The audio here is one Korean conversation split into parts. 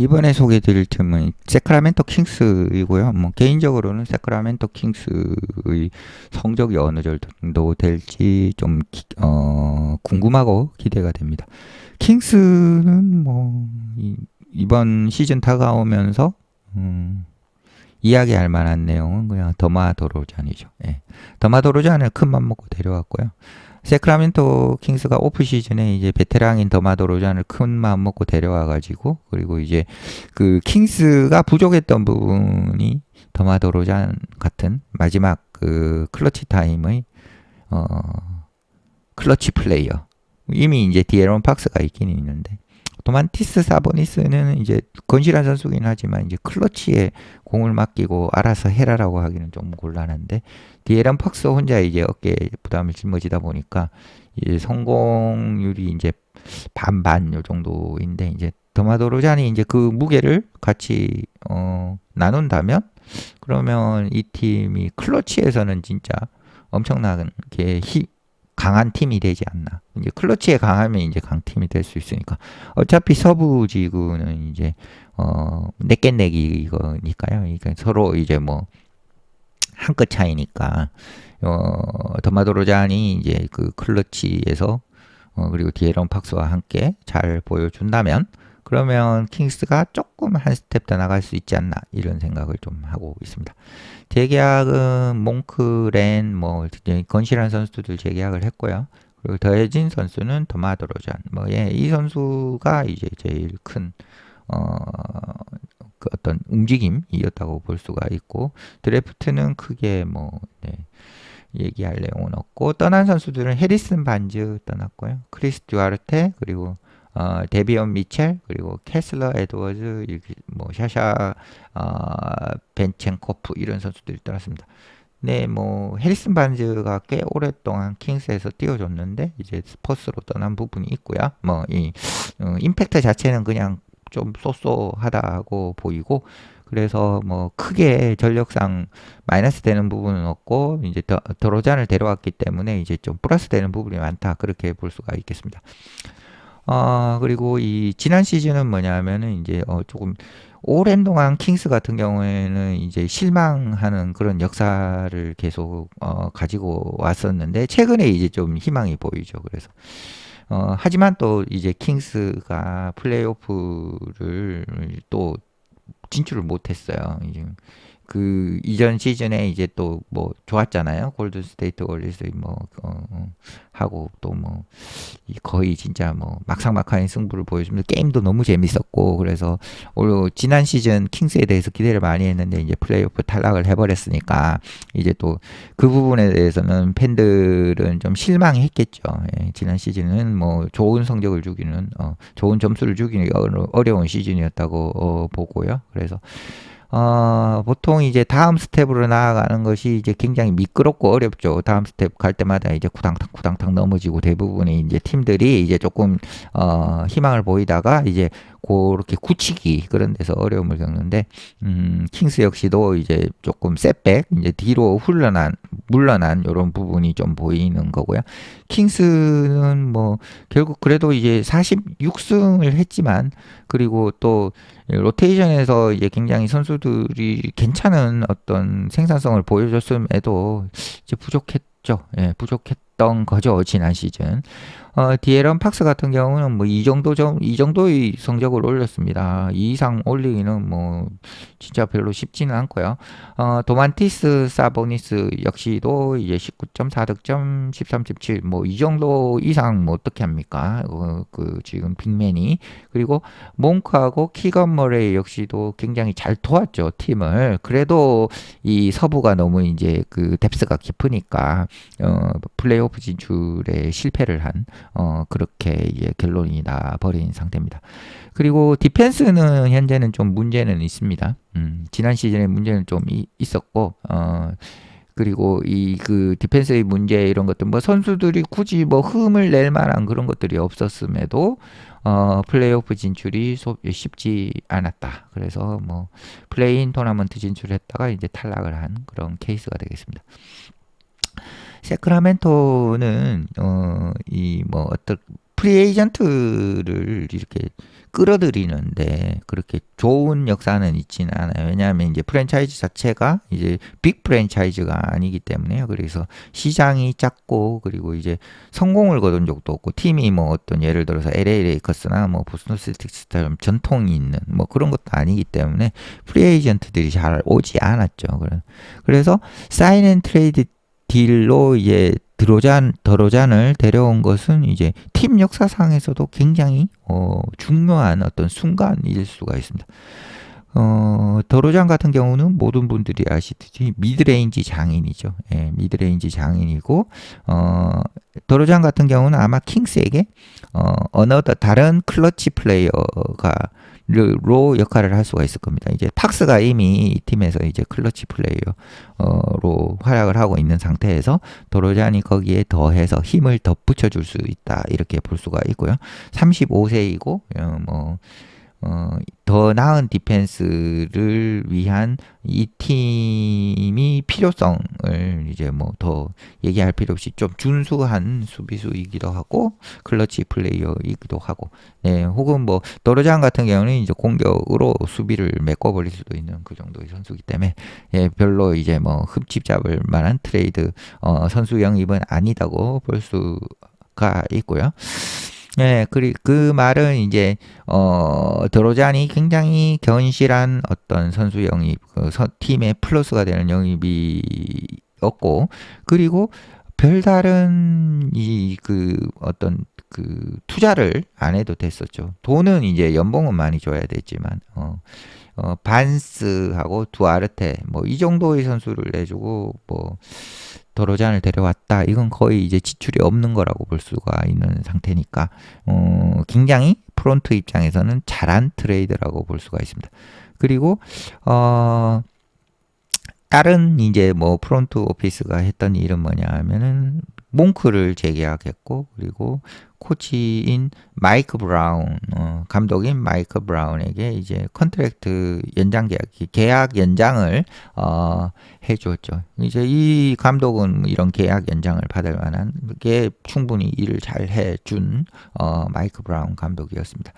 이번에 소개해드릴 팀은 세크라멘토 킹스이고요. 뭐 개인적으로는 세크라멘토 킹스의 성적이 어느 정도 될지 좀 궁금하고 기대가 됩니다. 킹스는 뭐 이번 시즌 다가오면서 이야기할 만한 내용은 그냥 더마도로잔이죠. 예. 더마도로잔을 큰 맘 먹고 데려왔고요. 세크라멘토 킹스가 오프 시즌에 이제 베테랑인 더마도로잔을 큰 마음 먹고 데려와 가지고, 그리고 이제 그 킹스가 부족했던 부분이 더마도로잔 같은 마지막 그 클러치 타임의 어 클러치 플레이어, 이미 이제 디에런 팍스가 있긴 있는데, 도만티스 사보니스는 이제 건실한 선수긴 하지만 이제 클러치에 공을 맡기고 알아서 해라라고 하기는 좀 곤란한데, 디에런 팍스 혼자 이제 어깨에 부담을 짊어지다 보니까 이제 성공률이 이제 반반 요 정도인데, 이제 더마도로잔이 이제 그 무게를 같이 나눈다면, 그러면 이 팀이 클러치에서는 진짜 엄청나게 강한 팀이 되지 않나. 이제 클러치에 강하면 이제 강팀이 될 수 있으니까. 어차피 서부 지구는 이제 내겠내기 이거니까요. 그러니까 서로 이제 뭐 한 끗 차이니까 더마도로잔이 이제 그 클러치에서 그리고 디에런 팍스와 함께 잘 보여준다면, 그러면 킹스가 조금 한 스텝 더 나갈 수 있지 않나, 이런 생각을 좀 하고 있습니다. 재계약은 몽크, 렌, 뭐 건실한 선수들 재계약을 했고요. 그리고 더해진 선수는 더마도로잔, 이 선수가 이제 제일 큰 어, 그 어떤 움직임이었다고 볼 수가 있고, 드래프트는 크게 얘기할 내용은 없고, 떠난 선수들은 해리슨 반즈 떠났고요. 크리스 듀아르테, 그리고 데비언 미첼, 그리고 캐슬러 에드워즈, 뭐 샤샤 벤첸코프, 이런 선수들이 떠났습니다. 네, 뭐 해리슨 반즈가 꽤 오랫동안 킹스에서 뛰어줬는데 이제 스퍼스로 떠난 부분이 있고요. 이 임팩트 자체는 그냥 좀 쏘쏘하다고 보이고, 그래서 뭐 크게 전력상 마이너스 되는 부분은 없고, 이제 드로잔을 데려왔기 때문에 이제 좀 플러스 되는 부분이 많다, 그렇게 볼 수가 있겠습니다. 그리고 이 지난 시즌은 뭐냐면은 이제 조금 오랜 동안 킹스 같은 경우에는 이제 실망하는 그런 역사를 계속 가지고 왔었는데, 최근에 이제 좀 희망이 보이죠. 그래서 하지만 또 이제 킹스가 플레이오프를 또 진출을 못했어요. 이제 그 이전 시즌에 이제 또 뭐 좋았잖아요. 골든 스테이트 월리스 하고 또 거의 진짜 막상막하인 승부를 보여주면서 게임도 너무 재밌었고, 그래서 올 지난 시즌 킹스에 대해서 기대를 많이 했는데 이제 플레이오프 탈락을 해버렸으니까, 이제 또 그 부분에 대해서는 팬들은 좀 실망했겠죠. 예, 지난 시즌은 뭐 좋은 성적을 주기는 좋은 점수를 주기는 어려운 시즌이었다고 보고요. 그래서 보통 이제 다음 스텝으로 나아가는 것이 이제 굉장히 미끄럽고 어렵죠. 다음 스텝 갈 때마다 이제 쿠당탕 넘어지고, 대부분의 이제 팀들이 이제 조금 희망을 보이다가 이제 그렇게 굳히기, 그런 데서 어려움을 겪는데, 킹스 역시도 이제 조금 셋백, 이제 뒤로 물러난 이런 부분이 좀 보이는 거고요. 킹스는 뭐 결국 그래도 이제 46승을 했지만, 그리고 또 로테이션에서 이제 굉장히 선수들이 괜찮은 어떤 생산성을 보여줬음에도 이제 부족했죠. 예, 부족했던 거죠, 지난 시즌. 디에런 팍스 같은 경우는 뭐 이 정도의 성적을 올렸습니다. 이 이상 올리기는 뭐 진짜 별로 쉽지는 않고요. 도만티스 사보니스 역시도 이제 19.4득점, 13.7, 뭐 이 정도 이상 뭐 어떻게 합니까? 그 지금 빅맨이. 그리고 몽크하고 키건 머레이 역시도 굉장히 잘 도왔죠, 팀을. 그래도 이 서부가 너무 이제 그 뎁스가 깊으니까 플레이오프 진출에 실패를 한 그렇게 이제 결론이 나버린 상태입니다. 그리고 디펜스는 현재는 좀 문제는 있습니다. 지난 시즌에 문제는 좀 있었고, 그리고 이 그 디펜스의 문제, 이런 것들 뭐 선수들이 굳이 뭐 흠을 낼 만한 그런 것들이 없었음에도 플레이오프 진출이 쉽지 않았다. 그래서 뭐 플레이인 토너먼트 진출했다가 이제 탈락을 한 그런 케이스가 되겠습니다. 세크라멘토는 이 뭐 어떤 프리에이전트를 이렇게 끌어들이는데 그렇게 좋은 역사는 있지는 않아요. 왜냐하면 이제 프랜차이즈 자체가 이제 빅 프랜차이즈가 아니기 때문에요. 그래서 시장이 작고 그리고 이제 성공을 거둔 적도 없고 팀이 뭐 어떤 예를 들어서 LA 레이커스나 뭐 보스턴 셀틱스처럼 전통이 있는 뭐 그런 것도 아니기 때문에 프리에이전트들이 잘 오지 않았죠. 그래서 사인 앤 트레이드 딜로 이제 드로잔을 데려온 것은 이제 팀 역사상에서도 굉장히 중요한 어떤 순간일 수가 있습니다. 드로잔 같은 경우는 모든 분들이 아시듯이 미드레인지 장인이죠. 예, 미드레인지 장인이고 드로잔 같은 경우는 아마 킹스에게 다른 클러치 플레이어가 로 역할을 할 수가 있을 겁니다. 이제 팍스가 이미 이 팀에서 이제 클러치 플레이어로 활약을 하고 있는 상태에서 도로잔이 거기에 더해서 힘을 더 붙여줄 수 있다 이렇게 볼 수가 있고요. 35세이고 더 나은 디펜스를 위한 이 팀이 필요성을 이제 뭐 더 얘기할 필요 없이 좀 준수한 수비수이기도 하고 클러치 플레이어이기도 하고 네, 혹은 뭐 도르잔 같은 경우는 이제 공격으로 수비를 메꿔버릴 수도 있는 그 정도의 선수이기 때문에 예, 별로 이제 뭐 흠집 잡을 만한 트레이드 선수 영입은 아니다고 볼 수가 있고요. 네, 그 말은 이제, 드로잔이 굉장히 견실한 어떤 선수 영입, 팀의 플러스가 되는 영입이었고, 그리고 별다른 투자를 안 해도 됐었죠. 돈은 이제 연봉은 많이 줘야 되지만, 반스하고 두아르테, 뭐, 이 정도의 선수를 내주고, 뭐, 도로잔을 데려왔다. 이건 거의 이제 지출이 없는 거라고 볼 수가 있는 상태니까, 굉장히 프론트 입장에서는 잘한 트레이드라고 볼 수가 있습니다. 그리고, 다른 이제 뭐 프론트 오피스가 했던 일은 뭐냐 하면은 몽크를 재계약했고 그리고 코치인 마이크 브라운 감독인 마이크 브라운에게 이제 컨트랙트 계약 연장을 해주었죠. 이제 이 감독은 이런 계약 연장을 받을 만한 게 충분히 일을 잘 해준 마이크 브라운 감독이었습니다.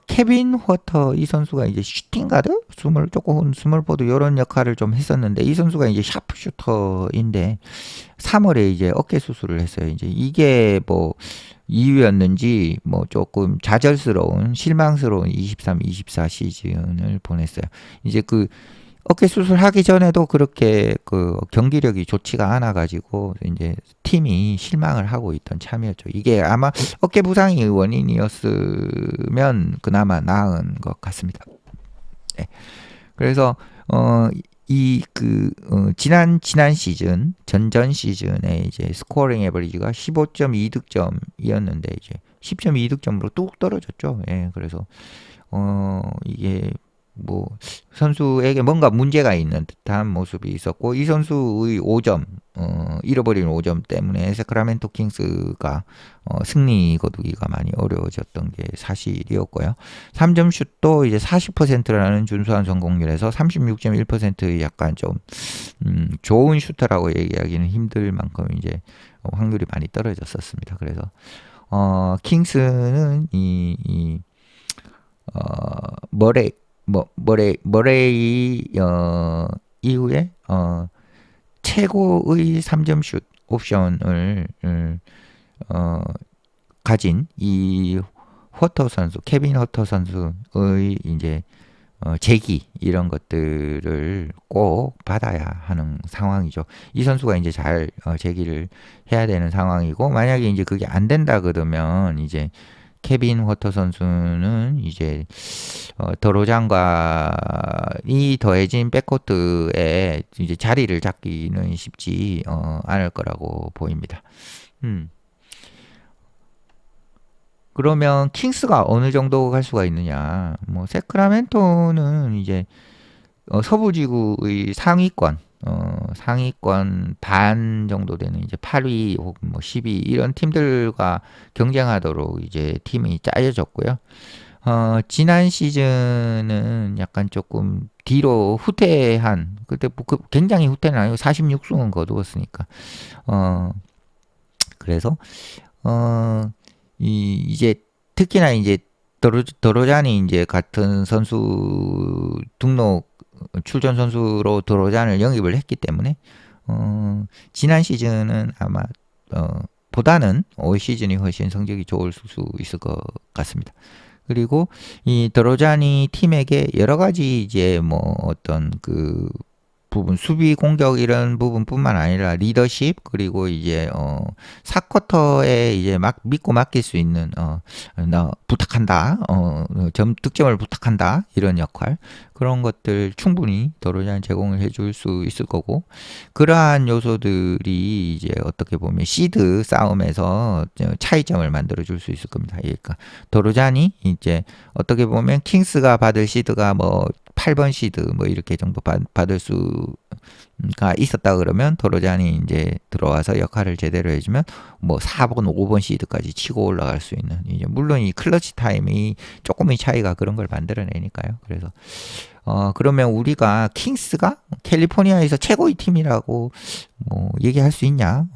케빈 허터 이 선수가 이제 슈팅 가드, 스몰포드 이런 역할을 좀 했었는데 이 선수가 이제 샤프슈터인데 3월에 이제 어깨 수술을 했어요. 이제 이게 뭐 이유였는지 뭐 조금 실망스러운 23-24 시즌을 보냈어요. 이제 어깨 수술하기 전에도 그렇게 경기력이 좋지가 않아 가지고 이제 팀이 실망을 하고 있던 참이었죠. 이게 아마 어깨 부상이 원인이었으면 그나마 나은 것 같습니다. 네. 그래서 지난 시즌 전전 시즌에 이제 스코어링 에버리지가 15.2득점이었는데 이제 10.2득점으로 뚝 떨어졌죠. 예. 그래서 이게 뭐 선수에게 뭔가 문제가 있는 듯한 모습이 있었고 이 선수의 5점 잃어버린 5점 때문에 세크라멘토 킹스가 승리 거두기가 많이 어려워졌던 게 사실이었고요. 3점 슛도 이제 40%라는 준수한 성공률에서 36.1%의 약간 좀 좋은 슈터라고 얘기하기는 힘들 만큼 이제 확률이 많이 떨어졌었습니다. 그래서 킹스는 머레이 이후에 최고의 3점 슛 옵션을 가진 이 케빈 허터 선수의 이제 재기 이런 것들을 꼭 받아야 하는 상황이죠. 이 선수가 이제 잘 재기를 해야 되는 상황이고 만약에 이제 그게 안 된다 그러면 이제 케빈 허터 선수는 이제 드로잔과 이 더해진 백코트에 이제 자리를 잡기는 쉽지 않을 거라고 보입니다. 그러면 킹스가 어느 정도 갈 수가 있느냐? 뭐 세크라멘토는 이제 서부지구의 상위권 반 정도 되는 이제 8위 혹은 뭐 10위 이런 팀들과 경쟁하도록 이제 팀이 짜여졌고요. 지난 시즌은 약간 조금 뒤로 후퇴한 그때 굉장히 후퇴는 아니고 46승은 거두었으니까 그래서 이제 특히나 이제 드로잔이 이제 같은 선수 등록 출전 선수로 드로잔을 영입을 했기 때문에 지난 시즌은 아마 보다는 올 시즌이 훨씬 성적이 좋을 수 있을 것 같습니다. 그리고 이 드로잔이 팀에게 여러 가지 이제 뭐 어떤 그 부분 수비 공격 이런 부분뿐만 아니라 리더십 그리고 이제 4쿼터에 이제 막 믿고 맡길 수 있는 나 부탁한다 점 득점을 부탁한다 이런 역할 그런 것들 충분히 더로잔 제공을 해줄 수 있을 거고 그러한 요소들이 이제 어떻게 보면 시드 싸움에서 차이점을 만들어 줄 수 있을 겁니다. 그러니까 도로잔이 이제 어떻게 보면 킹스가 받을 시드가 뭐 8번 시드 뭐 이렇게 정도 받을 수가 있었다 그러면 도로잔이 이제 들어와서 역할을 제대로 해주면 뭐 4번, 5번 시드까지 치고 올라갈 수 있는 이제 물론 이 클러치 타임이 조금의 차이가 그런 걸 만들어내니까요. 그래서 그러면 우리가 킹스가 캘리포니아에서 최고의 팀이라고 뭐 얘기할 수 있냐?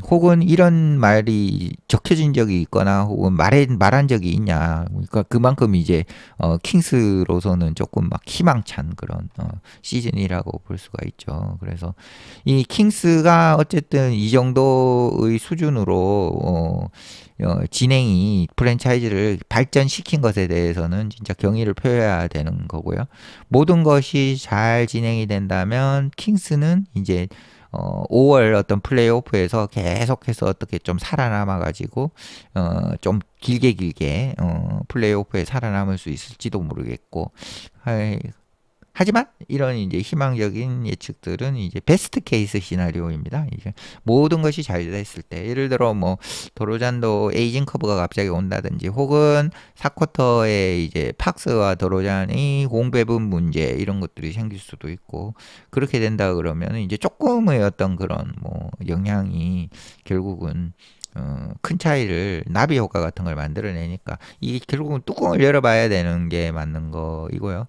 혹은 이런 말이 적혀진 적이 있거나 혹은 말한 적이 있냐. 그러니까 그만큼 이제 킹스로서는 조금 막 희망찬 그런 시즌이라고 볼 수가 있죠. 그래서 이 킹스가 어쨌든 이 정도의 수준으로 진행이 프랜차이즈를 발전시킨 것에 대해서는 진짜 경의를 표해야 되는 거고요. 모든 것이 잘 진행이 된다면 킹스는 이제 5월 어떤 플레이오프에서 계속해서 어떻게 좀 살아남아가지고 좀 길게 플레이오프에 살아남을 수 있을지도 모르겠고 하지만 이런 이제 희망적인 예측들은 이제 베스트 케이스 시나리오입니다. 이제 모든 것이 잘 됐을 때 예를 들어 뭐 도로잔도 에이징 커브가 갑자기 온다든지 혹은 4쿼터에 이제 팍스와 도로잔이 공배분 문제 이런 것들이 생길 수도 있고 그렇게 된다 그러면 이제 조금의 어떤 그런 뭐 영향이 결국은 큰 차이를 나비 효과 같은 걸 만들어내니까 이게 결국은 뚜껑을 열어봐야 되는 게 맞는 거이고요.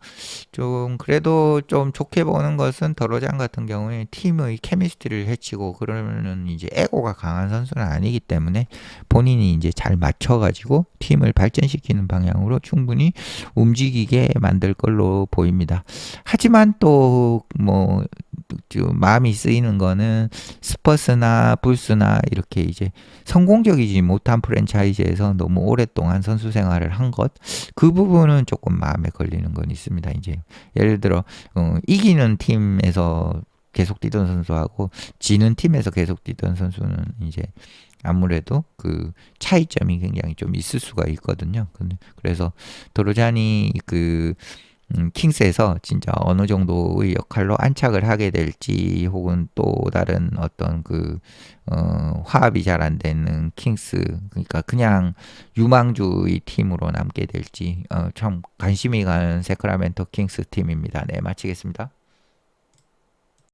좀 그래도 좀 좋게 보는 것은 더로잔 같은 경우에 팀의 케미스트리를 해치고 그러면은 이제 에고가 강한 선수는 아니기 때문에 본인이 이제 잘 맞춰가지고 팀을 발전시키는 방향으로 충분히 움직이게 만들 걸로 보입니다. 하지만 또 뭐 마음이 쓰이는 거는 스퍼스나 불스나 이렇게 이제 성공적이지 못한 프랜차이즈에서 너무 오랫동안 선수 생활을 한 것, 그 부분은 조금 마음에 걸리는 건 있습니다. 이제 예를 들어 이기는 팀에서 계속 뛰던 선수하고 지는 팀에서 계속 뛰던 선수는 이제 아무래도 그 차이점이 굉장히 좀 있을 수가 있거든요. 그래서 도로잔이 그 킹스에서 진짜 어느 정도의 역할로 안착을 하게 될지 혹은 또 다른 어떤 그 화합이 잘 안 되는 킹스 그러니까 그냥 유망주의 팀으로 남게 될지 참 관심이 가는 세크라멘토 킹스 팀입니다. 네, 마치겠습니다.